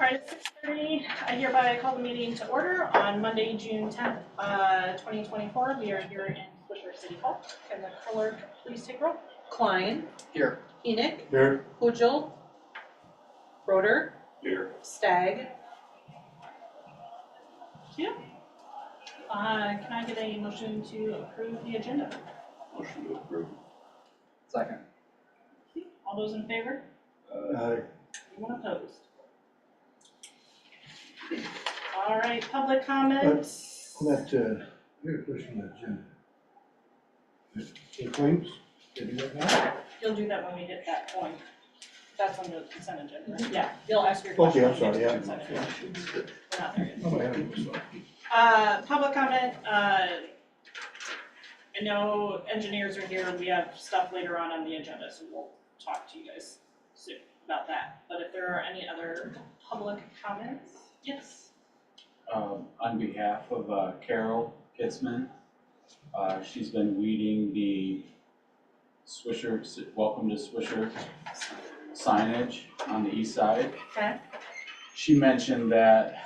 right at 6:30, I hereby call the meeting to order on Monday, June 10th, 2024. We are here in Swisher City Hall. Can the clerk please take roll? Klein. Here. Enoch. Here. Pujol. Roder. Here. Stagg. Thank you. Can I get a motion to approve the agenda? Motion to approve. Second. All those in favor? Anyone opposed? All right, public comments. On that, I got a question on that agenda. The claims, did you do that now? You'll do that when we hit that point. That's on the consent agenda, right? Yeah, you'll ask your question. Okay, I'm sorry, when we yeah. get to the consent agenda. We're not there yet. Oh, I haven't, sorry. Public comment, I know engineers are here, and we have stuff later on the agenda, so we'll talk to you guys soon about that. But if there are any other public comments, yes? On behalf of Carol Kitzman, she's been weeding the Swisher, welcome to Swisher signage on the east side. Okay. She mentioned that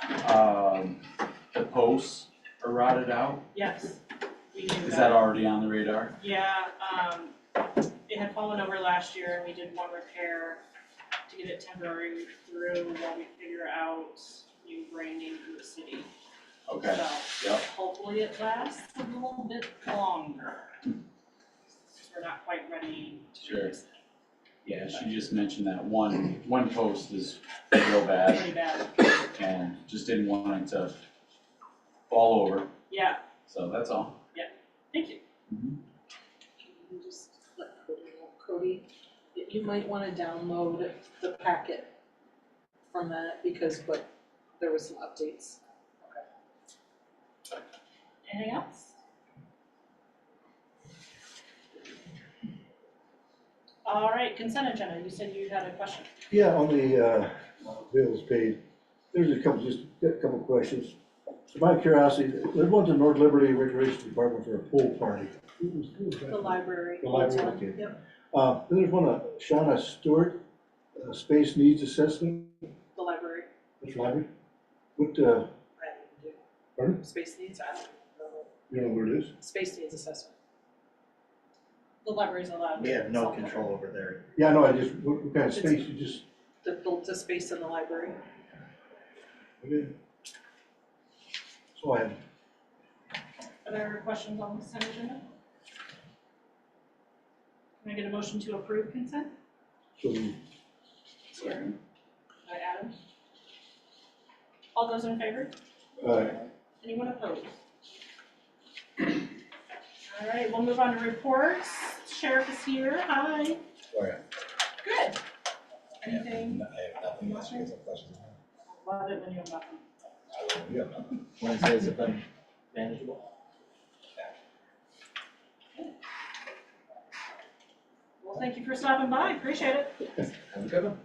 the posts are rotted out. Yes. We knew Is that already on the radar? Yeah, it had fallen over last year, and we did one repair to get it temporary through while we figure out new branding for the city. Okay, So, yep. hopefully it lasts a little bit longer. Because we're not quite ready to do Sure. this thing. Yeah, she just mentioned that one post is real bad Pretty bad. and just didn't want it to fall over, Yeah, so that's all. thank you. Can you just let Cody know? Cody, you might want to download the packet from that because there was some updates. Anything else? All right, consent agenda, you said you had a question. Yeah, on the bills paid, there's a couple questions. So my curiosity, there's one to North Liberty Recreation Department for a pool party. Who was that? The library. The library, okay. Yep, Then there's one, Shauna Stewart, Space Needs Assessment, the library. which library? What, I don't even do. pardon? Space needs, I don't know. You know where it is? Space needs assessment. The library's allowed. We have no to- control over there. Yeah, no, what kind of space, you just, The space in the library. okay. So I had, Other questions on the consent agenda? Can I get a motion to approve consent? so, Second. By Adam. All those in favor? Anyone opposed? All right, we'll move on to reports. Sheriff is here. Hi. Oh, yeah. Good. Anything? I have nothing unless you guys have questions. Love it when you have nothing. You have nothing. Wednesdays have been manageable. Well, thank you for stopping by. Appreciate it. Have a good one.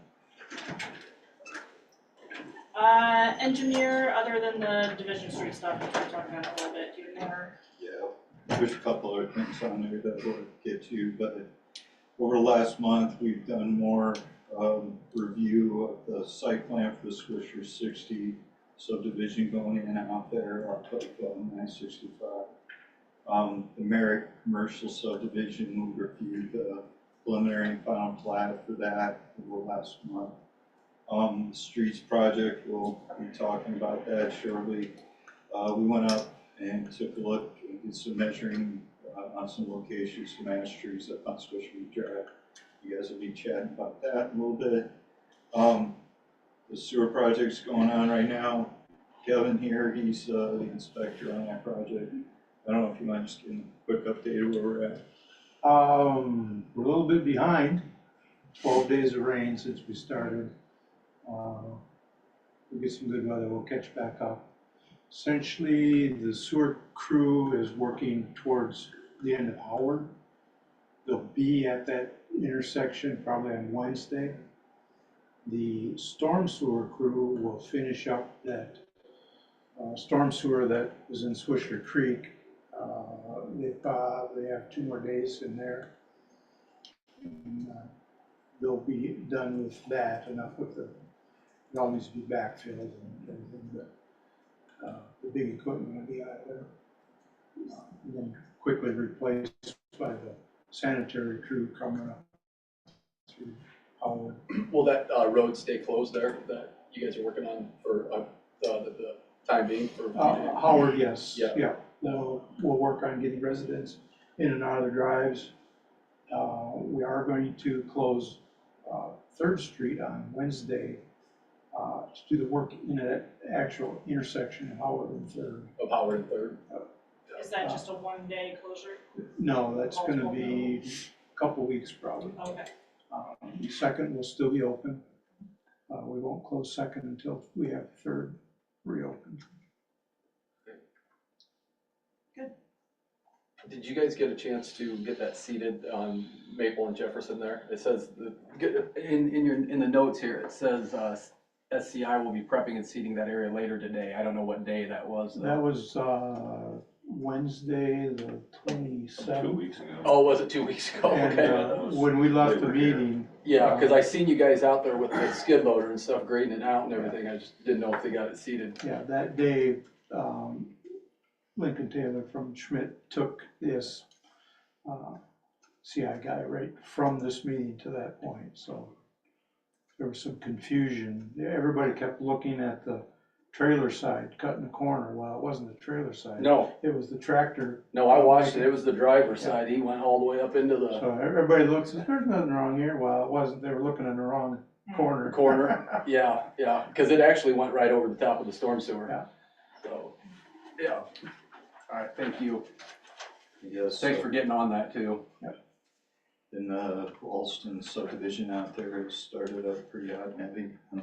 Engineer, other than the Division Street stuff, which we're talking about a little bit, do you have more? Yeah, there's a couple other things on there that we'll get to, but over the last month, we've done more review of the site plan for the Swisher 60 subdivision going in and out there off of 965. The Merrick commercial subdivision, we reviewed the preliminary and final plat for that over the last month. The streets project, we'll be talking about that shortly. We went up and took a look and did some measuring on some locations, some ash trees up on Swisher Drive. You guys will be chatting about that a little bit. The sewer project's going on right now. Kevin here, he's the inspector on that project. I don't know if you want to just give him a quick update of where we're at. We're a little bit behind, 12 days of rain since we started. We'll get some good weather, we'll catch back up. Essentially, the sewer crew is working towards the end of Howard. They'll be at that intersection probably on Wednesday. The storm sewer crew will finish up that storm sewer that was in Swisher Creek. They have 2 more days in there. And, they'll be done with that, enough with the It all needs to be backfilled and everything, but, the big equipment will be out of there. And then quickly replaced by the sanitary crew coming up through Howard. Will that road stay closed there that you guys are working on for the time being for? Howard, yes. Yeah. We'll work on getting residents in and out of the drives. We are going to close Third Street on Wednesday to do the work in an actual intersection of Howard and Third. Of Howard and Third? Is that just a one-day closure? No, that's gonna be a couple weeks probably. Okay. Second will still be open. We won't close Second until we have Third reopened. Did you guys get a chance to get that seated on Maple and Jefferson there? It says, in the notes here, it says SCI will be prepping and seeding that area later today. I don't know what day that was. That was Wednesday, the 27th. 2 weeks ago. Oh, was it 2 weeks ago? And Okay. when we left the Labor Day. meeting, Yeah, because I seen you guys out there with the skid loader and stuff, grading it out and everything. I just didn't know if they got it seated. yeah, that day, Lincoln Taylor from Schmidt took this CI guy right from this meeting to that point, so there was some confusion. Everybody kept looking at the trailer side, cutting the corner. Well, it wasn't the trailer side. No, It was the tractor. no, I watched it. It was the driver's side. He went all the way up into the So everybody looks, there's nothing wrong here. Well, it wasn't. They were looking in the wrong corner. corner. Yeah, yeah, because it actually went right over the top of the storm sewer. Yeah. So, yeah. All right, thank you. Yes. Thanks for getting on that too. In Alston subdivision out there, it started up pretty hot and heavy. I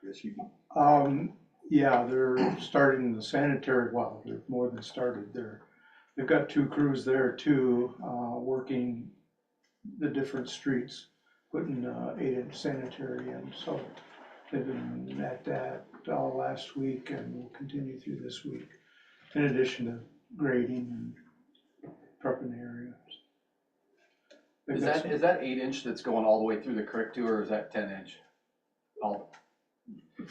guess you can. Yeah, they're starting the sanitary, well, they're more than started. They've got 2 crews there too, working the different streets, putting 8-inch sanitary in. So they've been at that all last week and will continue through this week, in addition to grading and prepping the area. They've Is got that, some- is that 8-inch that's going all the way through the creek too, or is that 10-inch? All,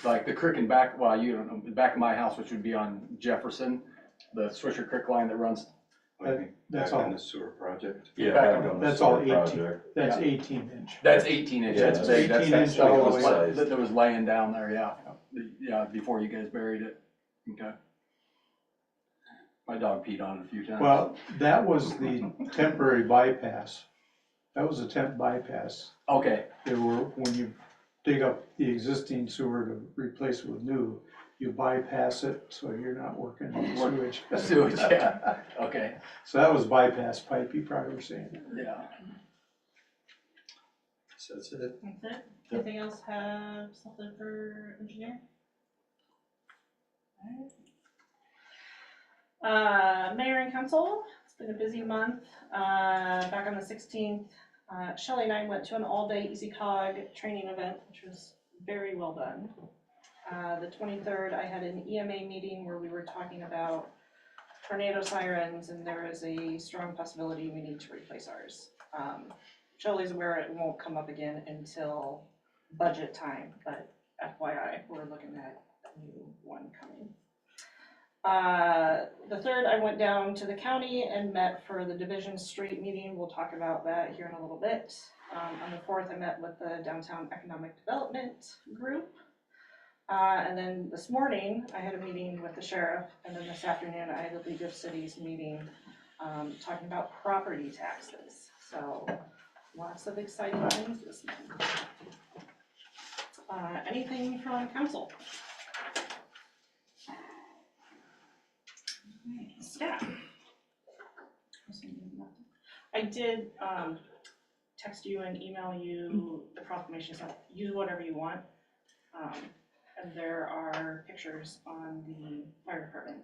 like the creek and back, well, you don't know, the back of my house, which would be on Jefferson, the Swisher Creek line that runs, That's Back on all. the sewer project. Yeah, Back back on the That's all sewer 18. project. That's Yeah. 18-inch. that's 18 inch, Yeah, that's big, that's 18 inch stuff all that the was, way. that was laying down there, yeah. Yeah, before you guys buried it, okay. My dog peed on it a few times. Well, that was the temporary bypass. That was a temp bypass. Okay, They were, when you dig up the existing sewer to replace it with new, you bypass it, so you're not working on sewage. sewage, yeah, okay, So that was bypass pipe, you probably were saying. yeah. So that's it. That's it. Anything else have something for engineer? Alright. Mayor and council, it's been a busy month. Back on the 16th, Shelley and I went to an all-day EasyCog training event, which was very well done. The 23rd, I had an EMA meeting where we were talking about tornado sirens, and there is a strong possibility we need to replace ours. Shelley's aware it won't come up again until budget time, but FYI, we're looking at a new one coming. The 3rd, I went down to the county and met for the Division Street meeting. We'll talk about that here in a little bit. On the 4th, I met with the Downtown Economic Development Group. And then this morning, I had a meeting with the sheriff, and then this afternoon, I had a League of Cities meeting, talking about property taxes. So lots of exciting things this month. Anything from council? Staff. I did text you and email you the proclamation stuff. Use whatever you want. And there are pictures on the fire department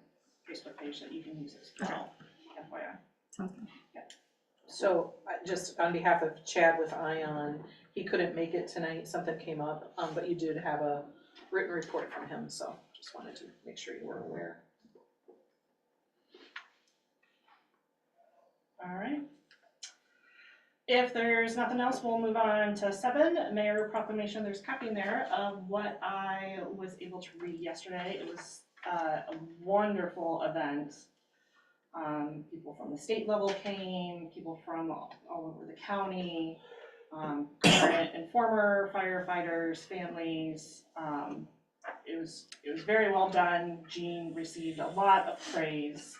Facebook page that you can use as well, FYI. So, just on behalf of Chad with Ion, he couldn't make it tonight, something came up, but you did have a written report from him, so just wanted to make sure you were aware. All right. If there's nothing else, we'll move on to 7, Mayor Proclamation. There's a copy in there of what I was able to read yesterday. It was a wonderful event. People from the state level came, people from all over the county, current and former firefighters, families. It was very well done. Jean received a lot of praise.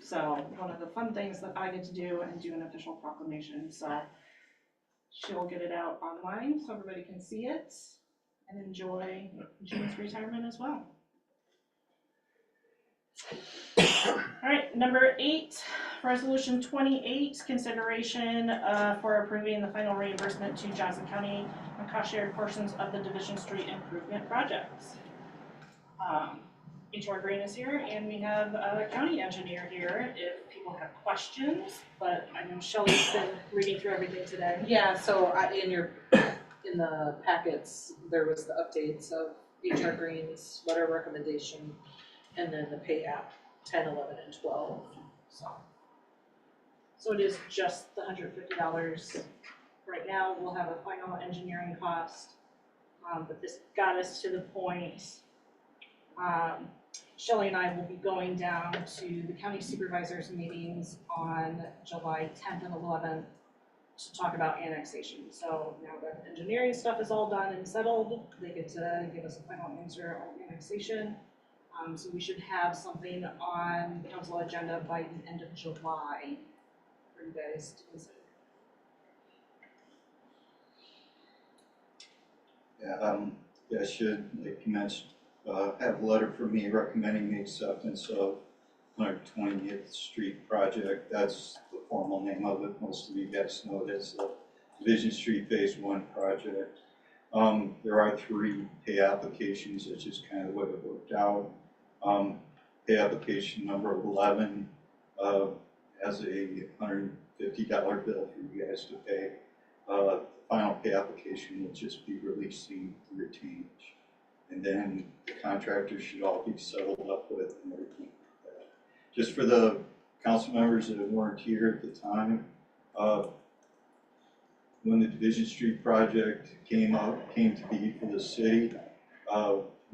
So one of the fun things that I get to do and do an official proclamation, so she'll get it out online so everybody can see it and enjoy Jean's retirement as well. All right, number 8, resolution 28, consideration for approving the final reimbursement to Johnson County on cost shared portions of the Division Street improvement projects. HR Green is here, and we have a county engineer here if people have questions, but I know Shelley's been reading through everything today. Yeah, so in the packets, there was the updates of HR Green's letter of recommendation, and then the pay app 10, 11, and 12, so. So it is just the $150. Right now, we'll have a final engineering cost, but this got us to the point. Shelley and I will be going down to the county supervisors meetings on July 10th and 11th to talk about annexation. So now that the engineering stuff is all done and settled, they get to give us a final answer on annexation. So we should have something on council agenda by the end of July for you guys to consider. Yeah, should, like you mentioned, have a letter from me recommending the acceptance of 120th Street project. That's the formal name of it. Most of you guys know it as the Division Street Phase 1 project. There are 3 pay applications. That's just kind of the way it worked out. Pay application number 11 has a $150 bill for you guys to pay. The final pay application will just be releasing the retainage. And then the contractors should all be settled up with and everything like that. Just for the council members that weren't here at the time, when the Division Street project came to be for the city,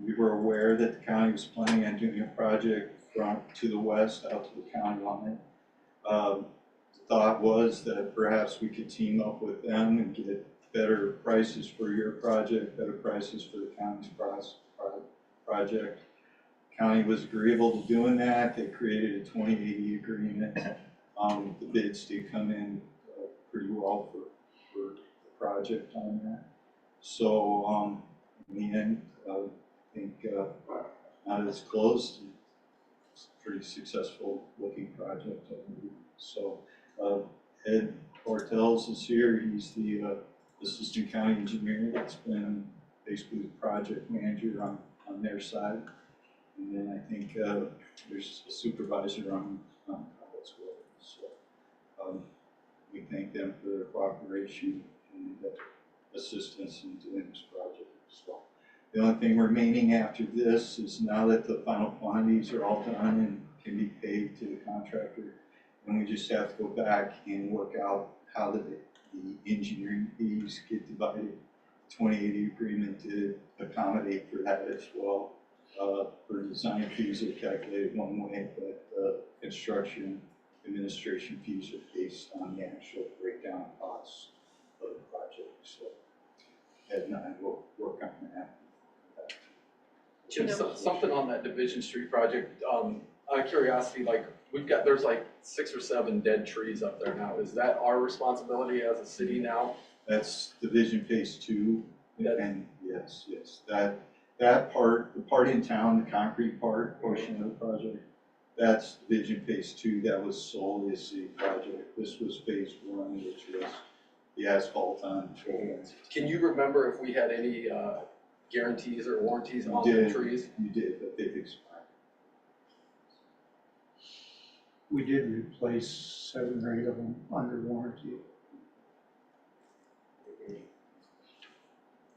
we were aware that the county was planning on doing a project from to the west out to the county line. The thought was that perhaps we could team up with them and get better prices for your project, better prices for the county's project. County was agreeable to doing that. They created a 2080 agreement. The bids did come in pretty well for the project on that. So in the end, I think now that it's closed, it's a pretty successful looking project. So Ed Bartels is here. He's the assistant county engineer that's been basically the project manager on their side. And then I think there's a supervisor on call as well. So we thank them for their cooperation and assistance in doing this project. So the only thing remaining after this is now that the final quantities are all done and can be paid to the contractor, and we just have to go back and work out how the engineering fees get divided. 2080 agreement did accommodate for that as well. For design fees are calculated one way, but construction administration fees are based on the actual breakdown costs of the project. So Ed and I will work on that. Jim, something on that Division Street project, out of curiosity, like, there's like 6 or 7 dead trees up there now. Is that our responsibility as a city now? That's Division Phase 2, and yes, that part, the part in town, the concrete portion of the project, that's Division Phase 2. That was solely a city project. This was Phase 1, which was the asphalt on the shoulders. Can you remember if we had any guarantees or warranties on the trees? You did, but they've expired. We did replace 7 or 8 of them under warranty.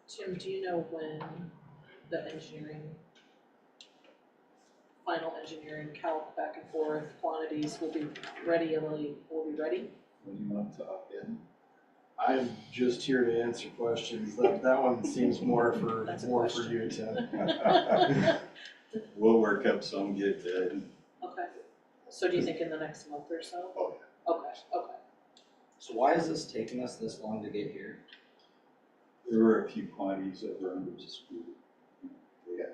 Tim, do you know when the final engineering calc back and forth quantities will be ready? What do you want to talk in? I'm just here to answer questions. That one seems more for That's a you, Tim. We'll work up some, get that. Okay, so do you think in the next month or so? Oh, Okay. So why is this taking us this long to get here? There were a few quantities that were under dispute. Yeah.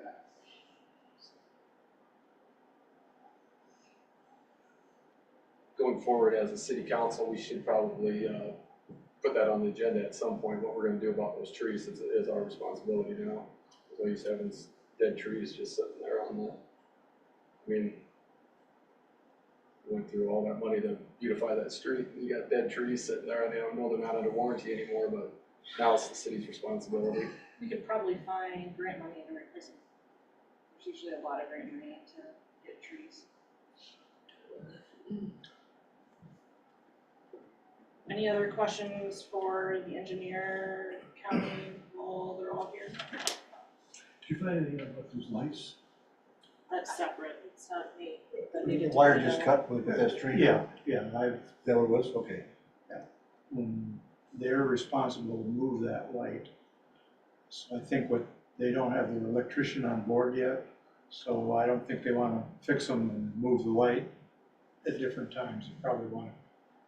Going forward as a city council, we should probably, put that on the agenda at some point, what we're gonna do about those trees is our responsibility now. So he's having dead trees just sitting there on the, I mean, we went through all that money to beautify that street, and you got dead trees sitting there, and I don't know they're not under warranty anymore, but now it's the city's responsibility. We could probably find grant money to replace them. There's usually a lot of grant money to get trees. Any other questions for the engineer, county, well, they're all here? Did you find anything about those lights? That's separate, it's not me. The wire just cut with that tree? Yeah, Is that what it was? Okay. they're responsible to move that light. So I think they don't have their electrician on board yet, so I don't think they wanna fix them and move the light at different times. They probably wanna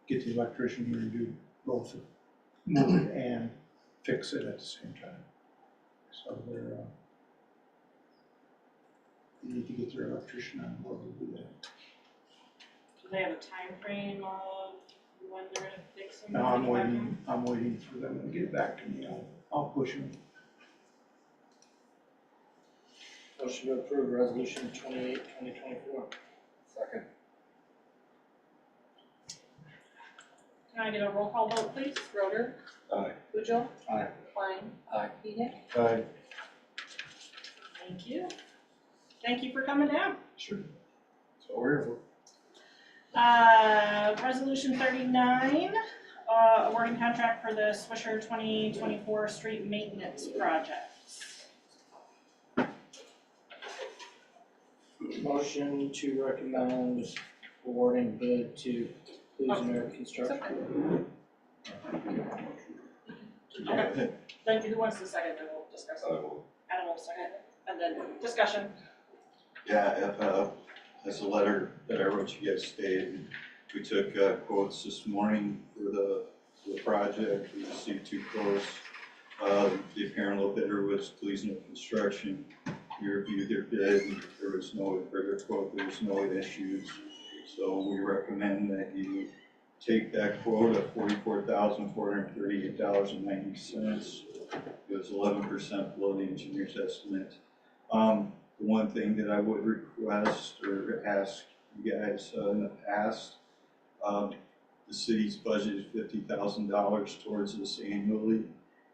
get the electrician here and do both, move it and fix it at the same time. So they need to get their electrician on board to do that. Do they have a time frame of when they're gonna fix them? Now, I'm waiting for them to get back to me. I'll push them. Motion to approve resolution 28, 2024. Second. Can I get a roll call vote, please? Schroeder. Aye. Pujol. Aye. Klein. Aye. Enoch. Aye. Thank you. Thank you for coming down. Sure. So we're here for. Resolution 39, awarding contract for the Swisher 2024 street maintenance projects. Motion to recommend awarding bid to Swisher Construction. Okay, then who wants to second, then we'll discuss it. Adam will second, and then discussion. Yeah, as a letter that I wrote you guys stated, we took quotes this morning for the project. We received 2 quotes. The apparent low bidder was Gleason Construction. We reviewed their bid, and there was no further quote, there was no issues. So we recommend that you take that quote of $44,438.90. It was 11% below the engineer's estimate. The one thing that I would request or ask you guys in the past, the city's budgeted $50,000 towards this annually,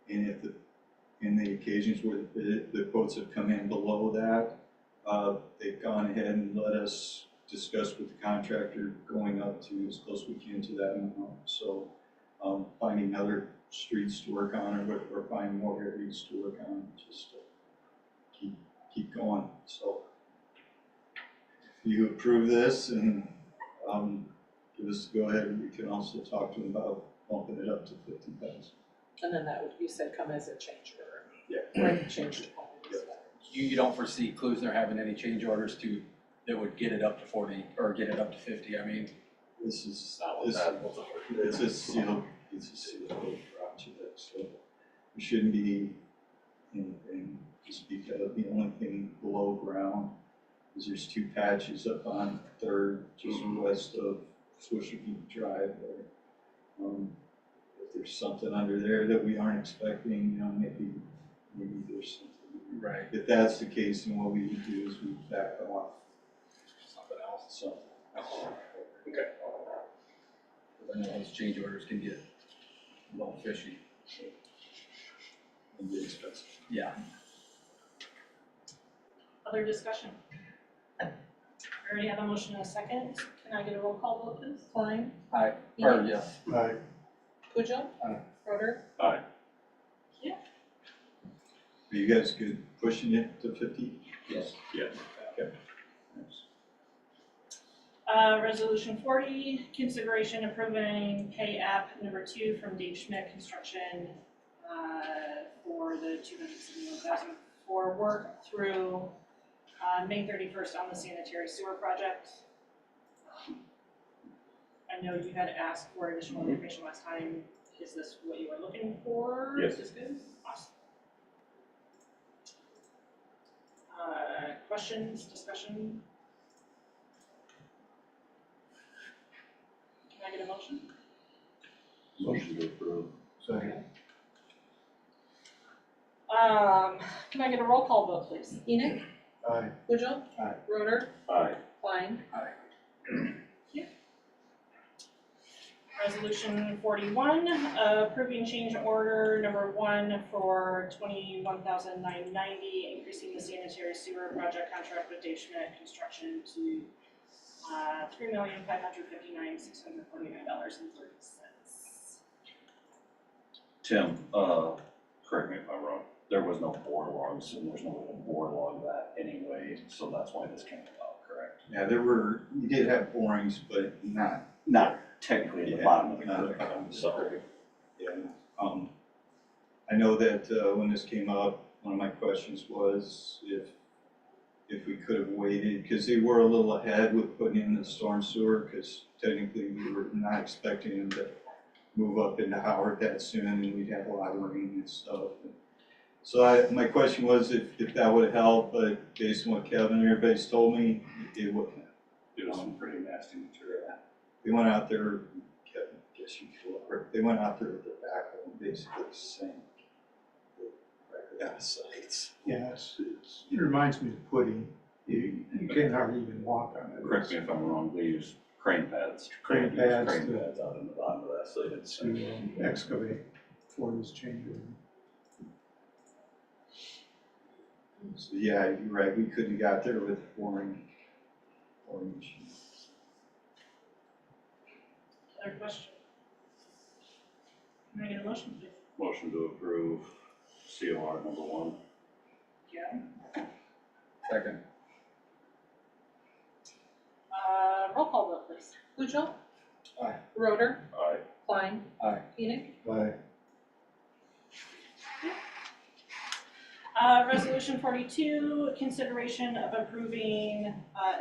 and if in the occasions where the quotes have come in below that, they've gone ahead and let us discuss with the contractor going up to as close as we can to that amount. So finding other streets to work on or finding more areas to work on, just to keep going. So if you approve this and give us the go ahead, we can also talk to them about bumping it up to 50,000. And then that would, you said, come as a change order. Yeah. Right, change the quantities. You don't foresee Klusner having any change orders that would get it up to 40 or get it up to 50, I mean. This is it's a sealed project, so we shouldn't be anything to speak of. The only thing below ground is there's 2 patches up on 3rd, just west of Swisher Drive there. If there's something under there that we aren't expecting, maybe there's something. Right. If that's the case, then what we would do is we back off. Something else. So, Okay. I know those change orders can get a little fishy. and get expensive. Yeah. Other discussion? We already have a motion and a second. Can I get a roll call vote, please? Klein. Aye. Or yes. Aye. Pujol. Aye. Schroeder. Are you guys good pushing it to 50? Yes. Yeah. Okay. Thanks. Resolution 40, consideration approving pay app number 2 from Dave Schmidt Construction for the $271,000 for work through May 31st on the sanitary sewer project. I know you had asked for additional information last time. Is this what you were looking for? Yes. Is this good? Awesome. Questions, discussion? Can I get a motion? Motion to approve. Second. Can I get a roll call vote, please? Enoch, Aye. Pujol. Aye. Roder, Aye. Klein. Resolution 41, approving change order number 1 for $21,990, increasing the sanitary sewer project contract with Dave Schmidt Construction to $3,559,649.30. Tim, correct me if I'm wrong, there was no bore logs, and there's no way to bore log that anyway, so that's why this came about, correct? Yeah, we did have borings, but not, Not technically in the Yeah, bottom of the not creek, at the bottom. so. yeah. I know that, when this came up, one of my questions was if we could have waited, because they were a little ahead with putting in the storm sewer, because technically we were not expecting them to move up into Howard that soon, and we'd have a lot of rain and stuff. So my question was if that would help, but based on what Kevin and everybody's told me, it wouldn't. It was some pretty nasty material. They went out there, Kevin, I guess you could, they went out there with their backhoe and basically sank right out of sights. Yeah, it reminds me of pudding. You can't hardly even walk on it. Correct me if I'm wrong, they use crane pads. Crane They use pads Crane to- pads out in the bottom of that, so it's. To excavate for this change order. So yeah, you're right, we couldn't have got there with boring machines. Other question? Can I get a motion, please? Motion to approve COR number 1. Yeah. Second. Roll call vote, please. Pujol. Aye. Roder, Aye. Klein. Aye. Enoch, Aye. Resolution 42, consideration of approving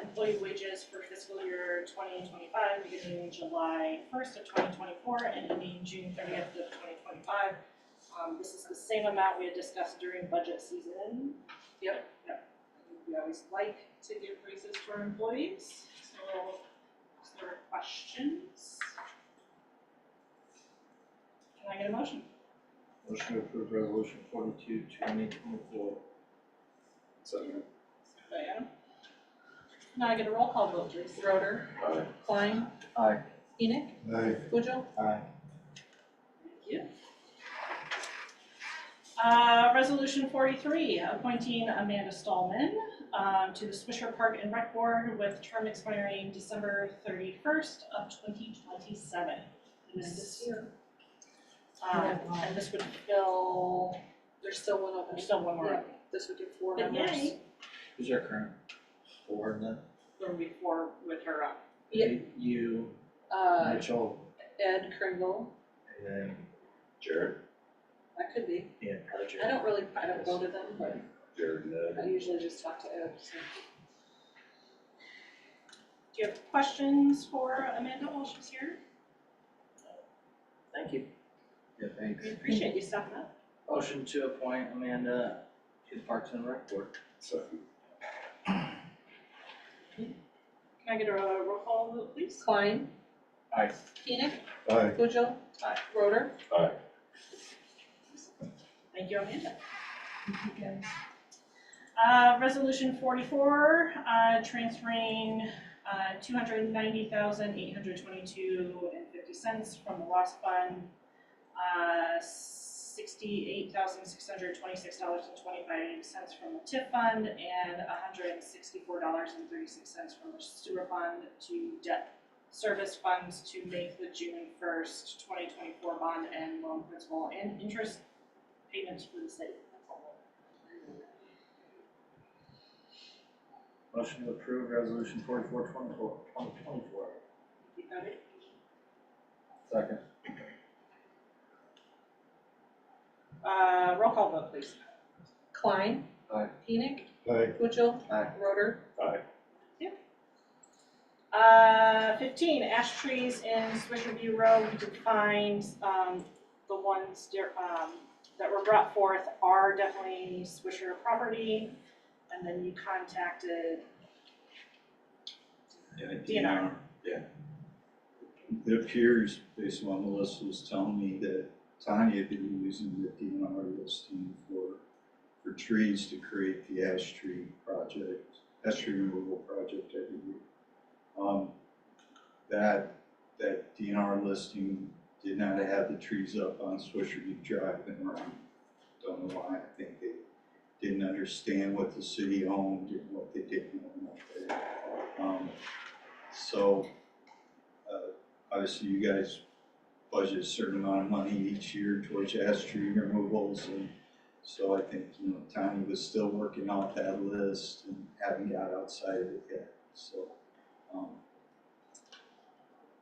employee wages for fiscal year 2025, beginning July 1st of 2024 and ending June 30th of 2025. This is the same amount we had discussed during budget season. Yep. We always like to give raises to our employees, so is there questions? Can I get a motion? Motion to approve resolution 42, 2024. Second. Diana? Now I get a roll call vote, please. Roder, Aye. Klein. Aye. Enoch, Aye. Pujol. Aye. Thank you. Resolution 43, appointing Amanda Stallman to the Swisher Park and Rec Board with term expiring December 31st of 2027. This year. And this would fill, There's still one open. there's still one more. Yeah, this would give 4 But members. yay, Who's our current board then? there will be 4 with her up. Yeah. You, Mitchell, Ed Kringle, and then Jared. that could be. Ian Pritchard. I don't vote to them, but Jared and I Ed. usually just talk to Ed, so. Do you have questions for Amanda while she's here? Thank you. Yeah, thanks. We appreciate you stopping up. Motion to appoint Amanda to the Parks and Rec Board. Second. Can I get a roll call vote, please? Klein. Aye. Enoch, Aye. Pujol. Aye. Roder. Aye. Thank you, Amanda. Resolution 44, transferring $290,822.50 from the loss fund, $68,626.25 from the TIF fund, and $164.36 from the sewer fund to debt service funds to make the June 1st, 2024 bond and loan principal and interest payments for the city. That's all. Motion to approve resolution 4424. You got it? Second. Roll call vote, please. Klein. Aye. Enoch. Aye. Pujol. Aye. Roder. 15, ash trees in Swisher View Road. We did find, the ones, that were brought forth are definitely Swisher property. And then you contacted DNR. Yeah. It appears, based on what Melissa was telling me, that Tanya had been using the DNR listing for trees to create the ash tree removal project every year. That DNR listing did not have the trees up on Swisher View Drive and around. Don't know why. I think they didn't understand what the city owned and what they didn't own up there. Obviously you guys budget a certain amount of money each year towards ash tree removals, and so I think, Tanya was still working off that list and haven't got outside of it yet, so.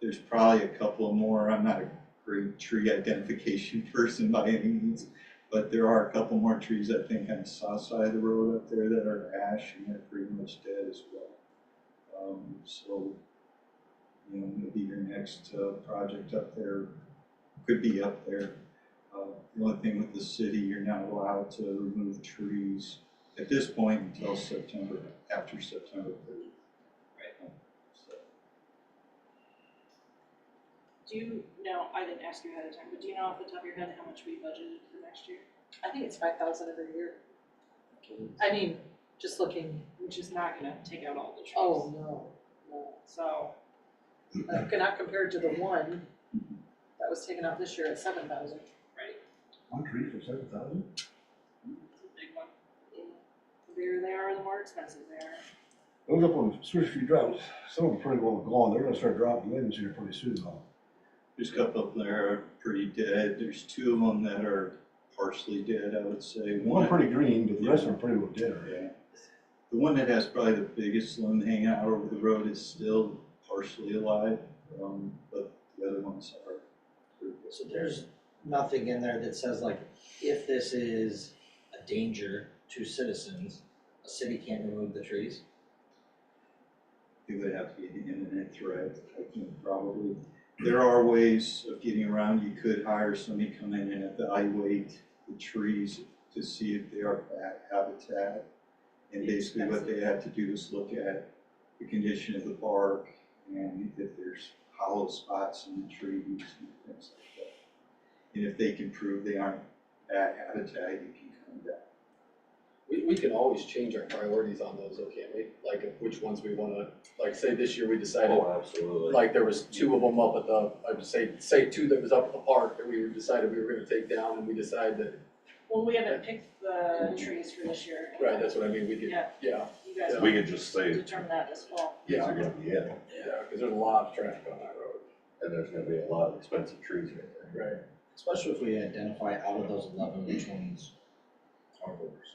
There's probably a couple more. I'm not a great tree identification person by any means, but there are a couple more trees I think on the south side of the road up there that are ash and they're pretty much dead as well. Maybe your next project up there could be up there. The only thing with the city, you're not allowed to remove trees at this point until after September 30th. Do you know, I didn't ask you ahead of time, but do you know off the top of your head how much we budgeted for next year? I think it's 5,000 every year. I mean, just looking. Which is not gonna take out all the trees. Oh, no. So, Not compared to the one that was taken out this year at 7,000. right, One tree for 7,000? it's a big one. The bigger they are, the more expensive they are. Those up on Swisher View Drive, some of them pretty well gone. They're gonna start dropping limbs here pretty soon though. There's a couple up there are pretty dead. There's two of them that are partially dead, I would say. One pretty green, but the rest of them are pretty well dead already. Yeah. The one that has probably the biggest limb hanging out over the road is still partially alive, but the other ones are pretty good. So there's nothing in there that says like, if this is a danger to citizens, a city can't remove the trees? It would have to be an imminent threat, I think, probably. There are ways of getting around. You could hire somebody to come in and evaluate the trees to see if they are bad habitat. And basically what they have to do is look at the condition of the bark and if there's hollow spots in the trees and things like that. And if they can prove they aren't bad habitat, you can come down. We can always change our priorities on those though, can't we? Like which ones we wanna, like say this year we decided, Absolutely. like there was two of them up at the, I would say two that was up at the park that we decided we were gonna take down and we decided that, Well, we haven't picked the trees for this year. right, that's what I mean, we could, Yeah. yeah, You guys We will could just say, determine that this fall. these are gonna be it, cause there's a lot of traffic on that road. and there's gonna be a lot of expensive trees right there. Right. Especially if we identify out of those 11 which ones are worst.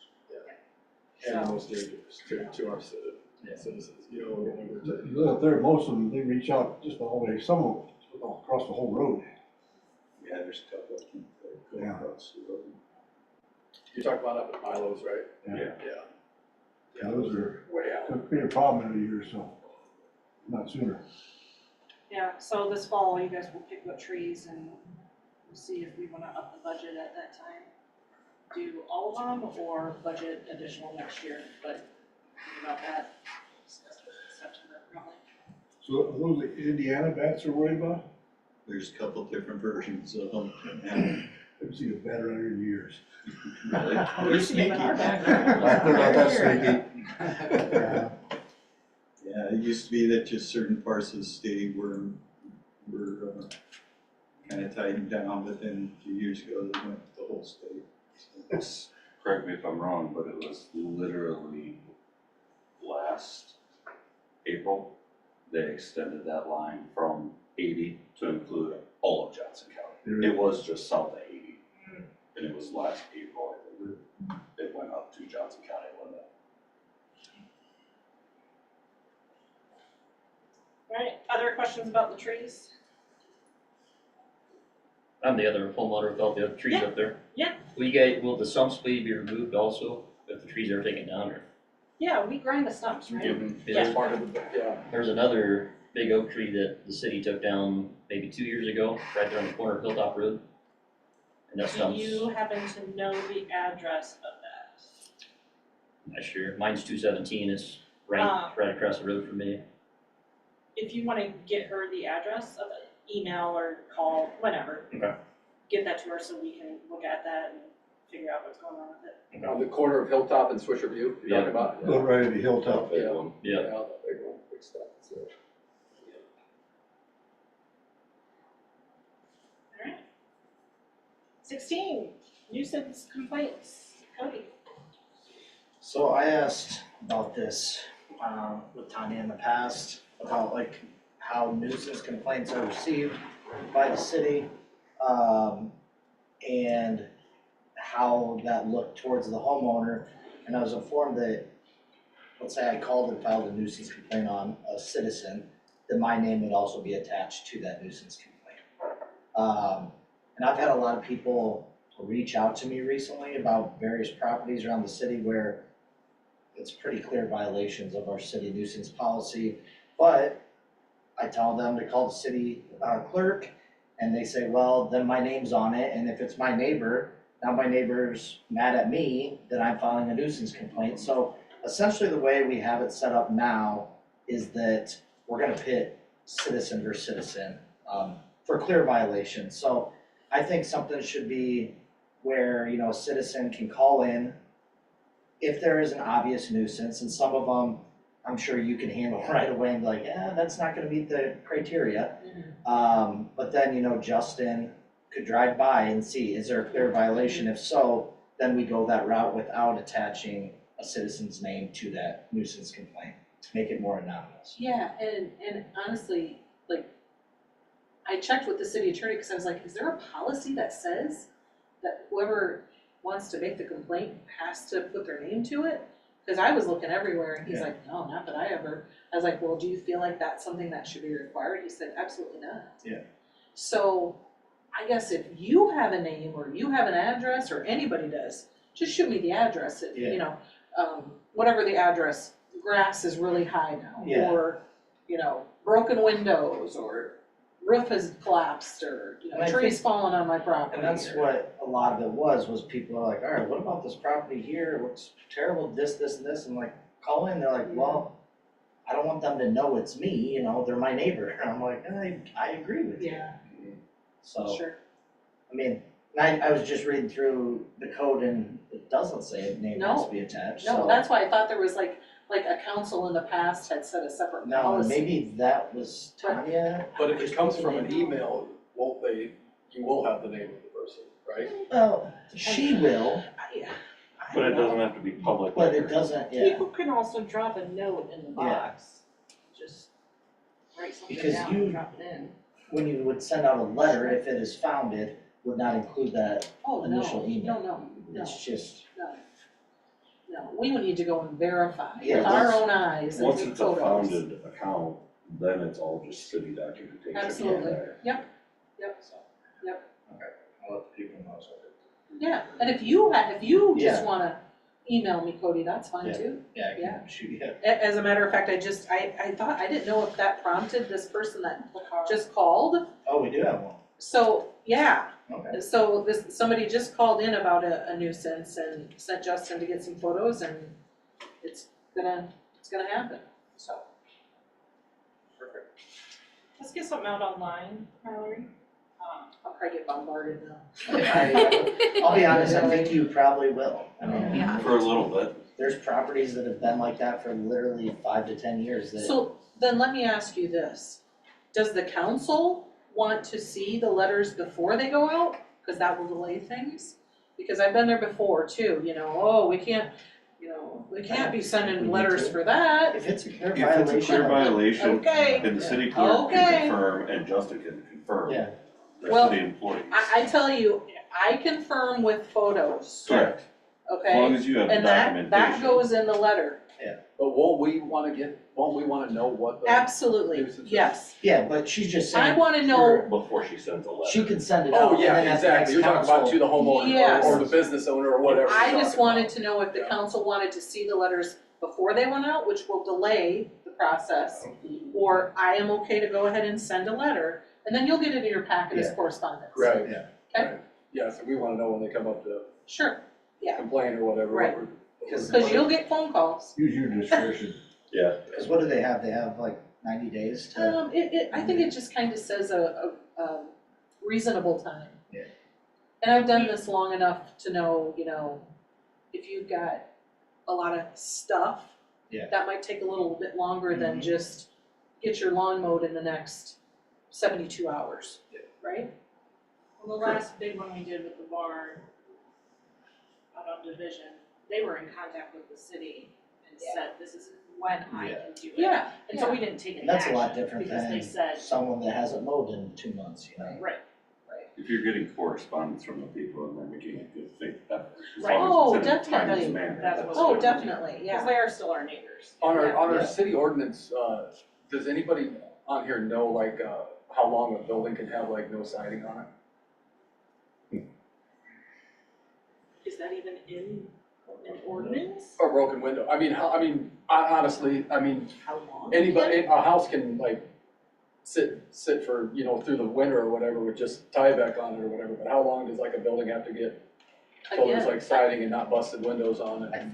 And the most dangerous to our citizens, whenever You look up there, most of them, they reach out just all the way, some of them across the whole road. Yeah, there's a couple of them that go Yeah. across the road. you're talking about up at Milo's, right? Yeah. Yeah. Those are, Way out. could be a problem in a year or so, not sooner. Yeah, so this fall, you guys will pick what trees and we'll see if we wanna up the budget at that time. Do all of them or budget additional next year, but think about that. Discuss it in September probably. So are those the Indiana bats are worried about? There's a couple different versions of them. And I've seen a bat around here in years. They're sneaky. They're not that sneaky. Yeah, it used to be that just certain parts of the state were kind of tightened down, but then a few years ago, they went to the whole state. It's, correct me if I'm wrong, but it was literally last April, they extended that line from 80 to include all of Johnson County. It was just south of 80, and it was last April, I think, it went up to Johnson County limit. Alright, other questions about the trees? I'm the other homeowner with all the other trees Yeah. up there. Yeah. Will the stumps be removed also if the trees are taken down, or? Yeah, we grind the stumps, right? That's part of the, yeah. There's another big oak tree that the city took down maybe 2 years ago, right there on the corner of Hilltop Road. And that Do stump's, you happen to know the address of that? not sure, mine's 217, it's right across the road from me. If you wanna get her the address of it, email or call, whatever. Okay. Get that to her so we can look at that and figure out what's going on with it. On the corner of Hilltop and Swisher View, you're talking about? Go right at the hilltop. Yeah. Yeah. That big one, big stuff, so. Alright. 16, nuisance complaints. Cody. So I asked about this, with Tanya in the past, about like how nuisance complaints are received by the city, and how that looked towards the homeowner. And I was informed that, let's say I called and filed a nuisance complaint on a citizen, that my name would also be attached to that nuisance complaint. And I've had a lot of people reach out to me recently about various properties around the city where it's pretty clear violations of our city nuisance policy, but I tell them to call the city clerk, and they say, well, then my name's on it, and if it's my neighbor, now my neighbor's mad at me that I'm filing a nuisance complaint. So essentially the way we have it set up now is that we're gonna pit citizen versus citizen for clear violations. So I think something should be where, a citizen can call in if there is an obvious nuisance, and some of them, I'm sure you can handle right away and be like, yeah, that's not gonna meet the criteria. But then, Justin could drive by and see, is there a clear violation? If so, then we go that route without attaching a citizen's name to that nuisance complaint, make it more anonymous. Yeah, and honestly, like, I checked with the city attorney, because I was like, is there a policy that says that whoever wants to make the complaint has to put their name to it? Because I was looking everywhere, and he's Yeah. like, no, not that I ever. I was like, well, do you feel like that's something that should be required? He said, absolutely not. Yeah. So I guess if you have a name, or you have an address, or anybody does, just shoot me the address, Yeah. Whatever the address, grass is really high now. Yeah. Or, broken windows, or roof has collapsed, or, And I trees falling on my property. And that's what a lot of it was people are like, all right, what about this property here? It looks terrible, this, and this. I'm like, call in, they're like, well, I don't want them to know it's me, they're my neighbor. And I'm like, I agree with you. Yeah, So, sure. I mean, I was just reading through the code and it doesn't say a name has to be attached, so. No, that's why I thought there was like a council in the past had set a separate No, policy. maybe that was Tanya. But if it comes from an email, you will have the name of the person, right? Well, she will, Yeah. But it doesn't have to be public. but it doesn't, yeah. People can also drop a note in the box, just write something Because down and drop it in. When you would send out a letter, if it is founded, would not include that Oh, no, initial email. no, It's just, no, we would need to go and verify Yeah, with our once- own eyes and Once take it's a photos. founded account, then it's all just city documentation. Absolutely. Yeah. Yep, I'll let the people know. So. yeah, and if you just Yeah. wanna email me, Cody, that's fine Yeah. too. Yeah, I can shoot you. As a matter of fact, I thought, I didn't know if that prompted this person that just called. Oh, we do have one. So, yeah, Okay. so somebody just called in about a nuisance and sent Justin to get some photos, and it's gonna happen, so. Let's get something out online, Mallory. I'll probably get bombarded now. I'll be honest, I think you probably will. I mean, Yeah. For a little bit. there's properties that have been like that for literally 5 to 10 years that. So then let me ask you this, does the council want to see the letters before they go out? Cause that will delay things, because I've been there before too, we can't be We sending need letters to. for that. If it's a clear If it's a clear violation. violation, Okay. and the city clerk Okay. can confirm, and Justin can confirm, Yeah, the Well, city employees. I tell you, I confirm with photos. Correct. As long okay? as you have the And that documentation. goes in the letter, But won't we wanna know what the absolutely, nuisance is? yes. Yeah, but she's just saying. I wanna know, Before she sends a letter. She could send it out Oh, and yeah, then at the next exactly, you're talking about to council. the homeowner Yes. or the business owner or whatever. I you're just talking wanted about. to know if the Yeah. council wanted to see the letters before they went out, which will delay the process, or I am okay to go ahead and send a letter, and then you'll get it in your packet as Yeah. correspondence. Right. Yeah. Okay. Right. Yeah, so we wanna know when they come up to Sure, complain or whatever. Right. what we're- because you'll get phone calls. Use your discretion. Yeah. Cause what do they have? They have like 90 days to, I think it just kind of says a reasonable time. Yeah. And I've done this long enough to know, if you've got a lot of stuff, Yeah. that might take a little bit longer than Mhm. just get your lawn mowed in the next 72 hours, right? Well, the last big one we did with the barn out on Division, they were in contact with the city and said, this is when I can do it. Yeah, And so we didn't take any that's a action lot different because they than said, someone that hasn't mowed in 2 months, you know? right, If you're getting correspondence from the people and they're making a good faith effort, as Right. long as it's in a timely definitely. manner, That's that's what- Oh, good. definitely, because yeah. they are still our neighbors. On Yeah. our Yeah. city ordinance, does anybody on here know like, how long a building can have like no siding on it? Is that even in an ordinance? Or broken window? Honestly, How long? anybody, a house can like sit for, through the winter or whatever with just tieback on it or whatever, but how long does like a building have to get till there's Again, like siding and not busted windows on it? I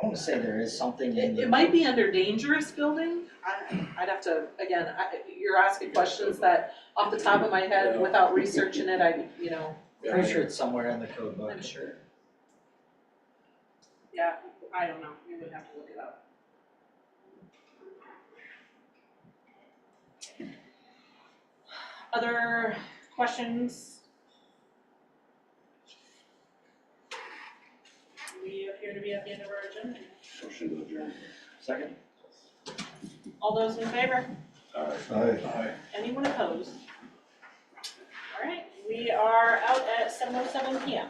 wanna say there is something in the. it might be under dangerous building. I'd have to, again, you're asking questions that off the top of my head, Yeah. without researching it, Pretty sure it's somewhere in the code book. I'm sure. Yeah, I don't know, we would have to look it up. Other questions? We appear to be at the end of our agenda. Motion to adjourn. Second? All those in favor? Aye. Anyone opposed? All right, we are out at 7:07 PM.